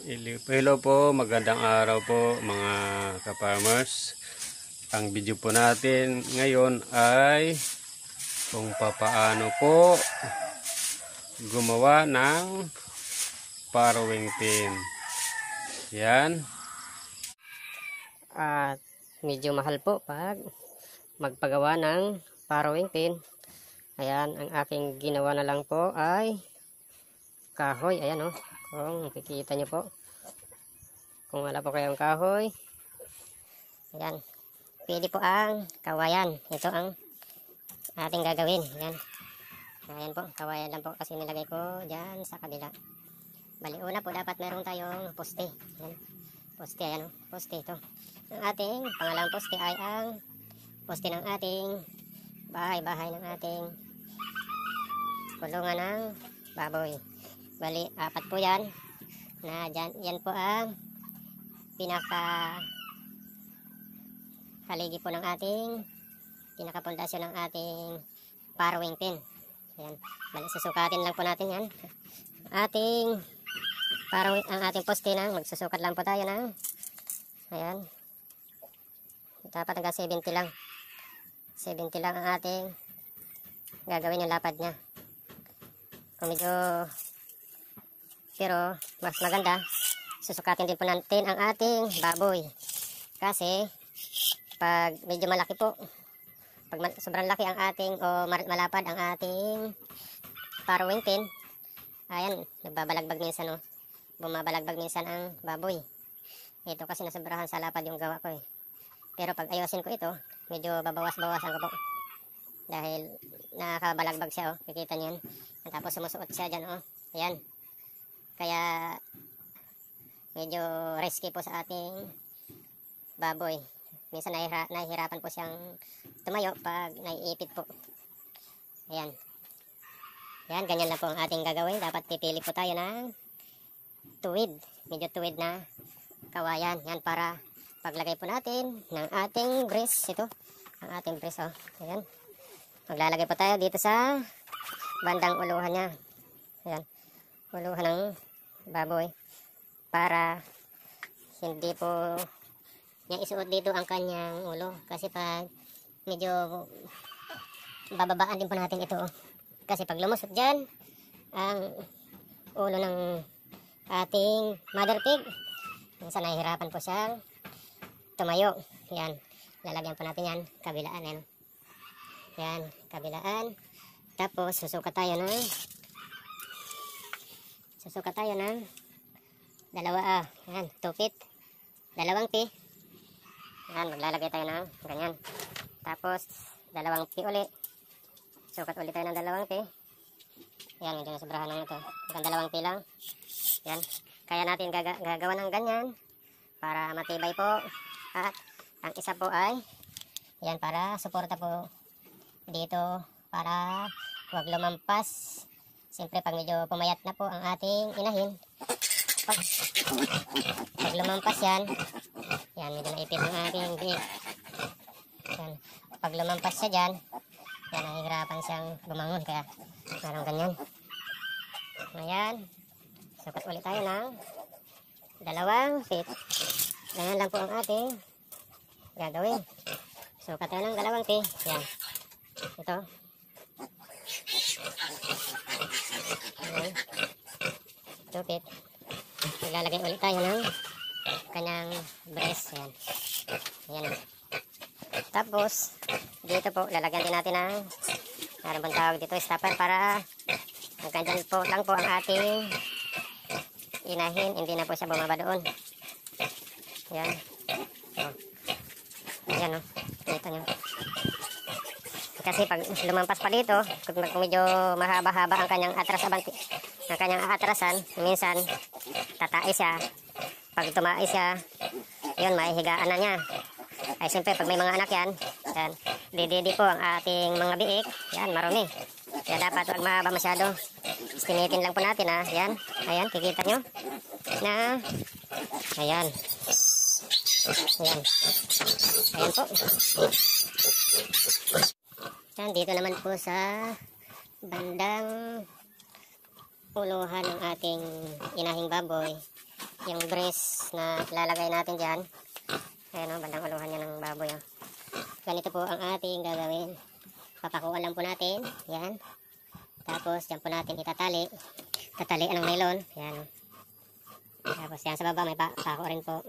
Hello po, magandang araw po mga ka-farmers. Ang video po natin ngayon ay kung papaano po gumawa ng farrowing pin. Yan. At medyo mahal po pag magpagawa ng farrowing pin. Ayan, ang aking ginawa na lang po ay kahoy. Ayan o, kung makikita nyo po. Kung wala po kayong kahoy, ayan, pwede po ang kawayan. Ito ang ating gagawin. Ayan, ayan po, kawayan lang po kasi nilagay ko dyan sa kabila. Bali, una po dapat meron tayong poste. Ayan, poste, ayan o, poste ito. Ang ating pangalawang poste ay ang poste ng ating bahay ng ating kulungan ng baboy. Bali, apat po yan. Na dyan, yan po ang pinaka haligi po ng ating pinakapundasyon ng ating farrowing pin. Ayan. Bali, susukatin lang po natin yan. Ating farrowing, ang ating poste na magsusukat lang po tayo ng ayan. Dapat hanggang 70 lang. 70 lang ang ating gagawin yung lapad niya. Kung medyo pero mas maganda, susukatin din po natin ang ating baboy. Kasi pag medyo malaki po, pag sobrang laki ang ating o malapad ang ating farrowing pin, ayan, nagbabalagbag minsan o, bumabalagbag minsan ang baboy. Ito kasi nasobrahan sa lapad yung gawa ko eh. Pero pag ayusin ko ito, medyo babawas-bawasan ko po. Dahil nakabalagbag siya o, kikita niyo yan. Tapos sumusuot siya dyan o, ayan. Kaya medyo risky po sa ating baboy. Minsan nahihirapan po siyang tumayo pag naiipit po. Ayan. Ayan, ganyan lang po ang ating gagawin. Dapat pipili po tayo ng tuwid. Medyo tuwid na kawayan. Yan para paglagay po natin ng ating brace. Ito, ang ating brace. Oh. Ayan. Maglalagay po tayo dito sa bandang uluhan niya. Ayan. Uluhan ng baboy para hindi po niya isuot dito ang kanyang ulo kasi pag medyo bababaan din po natin ito kasi pag lumusot dyan ang ulo ng ating mother pig, minsan nahihirapan po siyang tumayo. Yan, lalagyan po natin yan kabilaan. Yan, kabilaan. Tapos susukat tayo ng dalawa, yan, 2 feet, dalawang P. Yan, maglalagay tayo ng ganyan. Tapos, dalawang P uli. Sukat ulit tayo ng dalawang P. Yan, medyo nasobrahan lang ito. Hanggang dalawang P lang. Yan, kaya natin gagawa ng ganyan para matibay po. At ang isa po ay, yan, para suporta po dito para huwag lumampas. Siyempre, pag medyo pumayat na po ang ating inahin, pag lumampas yan, medyo naipit ang ating biik. Yan, pag lumampas siya dyan, yan, nahihirapan siyang bumangon, kaya parang ganyan. Ayan, sukat ulit tayo ng dalawang feet. Ganyan lang po ang ating gagawin. Sukat tayo ng dalawang feet. Yan, ito. Ayan, 2 feet. Maglalagay ulit tayo ng kanyang brace. Ayan. Ayan. Tapos, dito po, lalagyan din natin ng meron pong tawag dito, stopper para magkandyan po lang po ang ating inahin. Hindi na po siya bumaba doon. Ayan. O. Ayan o. Kita nyo. Kasi pag lumampas pa dito, kung medyo mahaba-haba ang kanyang atrasan, minsan tatais siya. Pag tumais siya, yun, maihigaan na niya. Ay siyempre, pag may mga anak yan, dididi po ang ating mga biik. Yan, marumi. Kaya dapat wag mahaba masyado. Sinitin lang po natin ha. Yan, ayan, kikita nyo. Na, ayan. Ayan. Ayan po. Yan, dito naman po sa bandang uluhan ng ating inahing baboy. yung brace na ilalagay natin dyan. Ayan o, bandang uluhan niya ng baboy o. Ganito po ang ating gagawin. Papakuan lang po natin. Yan. Tapos dyan po natin itatali. Tatalian ng nylon. Yan. Tapos yan sa baba may pako rin po.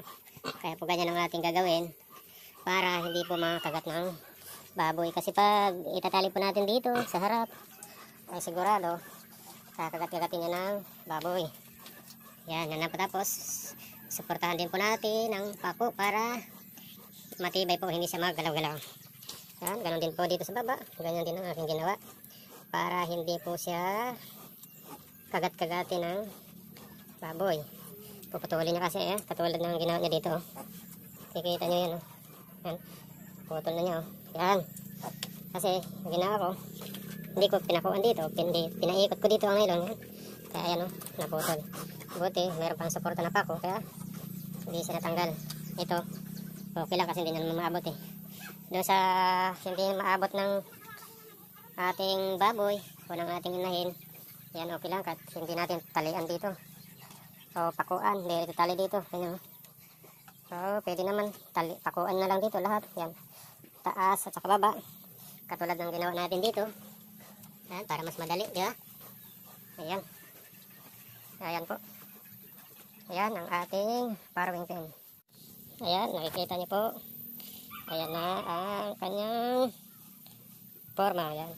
Kaya po ganyan ang ating gagawin. Para hindi po makagat ng baboy. Kasi pag itatali po natin dito sa harap, ay sigurado kakagat-kagatin niya ng baboy. Yan. Yan na po. Tapos suportahan din po natin ng pako para matibay po, hindi siya maggalaw-galaw. Yan, ganun din po dito sa baba. Ganyan din ang aking ginawa. Para hindi po siya kagat-kagatin ng baboy. Puputulin niya kasi katulad ng ginawa niya dito. Kikita niyo yan. Yan. Putol na niya. Yan. Kasi ang ginawa ko, hindi ko pinakuan dito. Pinaikot ko dito ang nylon. Yan. Kaya yan naputol. Buti, meron pang suporta na pako. Kaya hindi siya natanggal. Ito. Okay lang kasi hindi na maabot doon sa hindi maabot ng ating baboy o ng ating inahin. Yan, okay lang kahit hindi natin talian dito o pakuan, hindi tali dito. Yan, so pwede naman pakuan na lang dito lahat. Yan, taas at saka baba katulad ng ginawa natin dito. Yan, para mas madali, di ba? Ayan. Ayan po. Ayan ang ating farrowing pen. Ayan, nakikita niyo po. Ayan na ang kanyang forma. Ayan.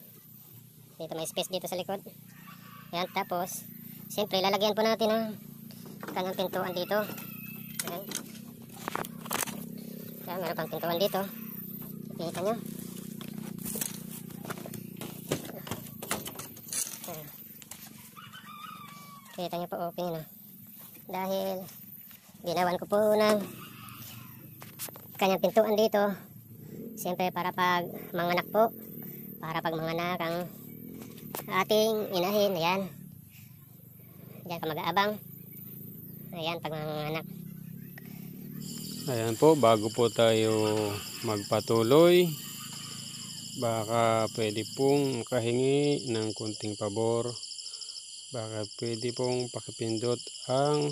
Dito may space dito sa likod. Ayan, tapos siyempre lalagyan po natin ang kanyang pintuan dito. Ayan. Ayan, meron pang pintuan dito. Nakikita nyo. Ayan. Kita nyo po, open yun. Dahil ginawan ko po ng kanyang pintuan dito, siyempre para pag manganak po, para pag manganak ang ating inahin. Ayan, diyan ka mag-aabang. Ayan, pag manganak. Ayan po, bago po tayo magpatuloy, baka pwede pong makahingi ng kunting pabor. Baka pwede pong pakipindot ang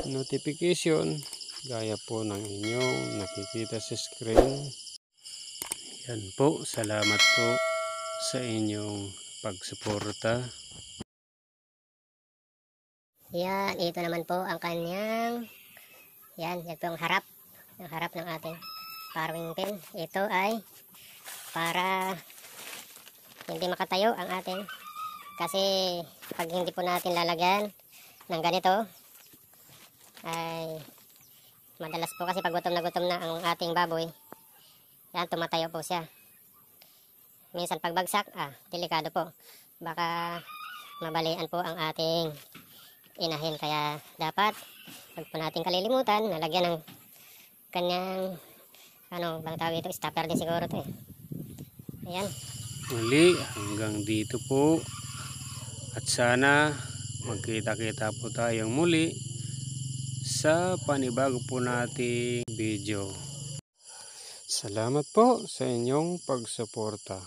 notification gaya po ng inyong nakikita sa screen. Yan po, salamat po sa inyong pagsuporta. Yan, ito naman po ang kanyang, yan po ang harap ng ating farrowing pen. Ito ay para hindi makatayo ang ating, kasi pag hindi po natin lalagyan ng ganito ay madalas po kasi pag gutom na ang ating baboy, yan, tumatayo po siya. Minsan pagbagsak, delikado po. Baka mabalian po ang ating inahin. Kaya dapat, wag po natin kalilimutan, nalagyan ng kanyang, bang tawag ito, stopper din siguro ito Ayan. Muli, hanggang dito po. At sana magkita-kita po tayong muli sa panibago po nating video. Salamat po sa inyong pagsuporta.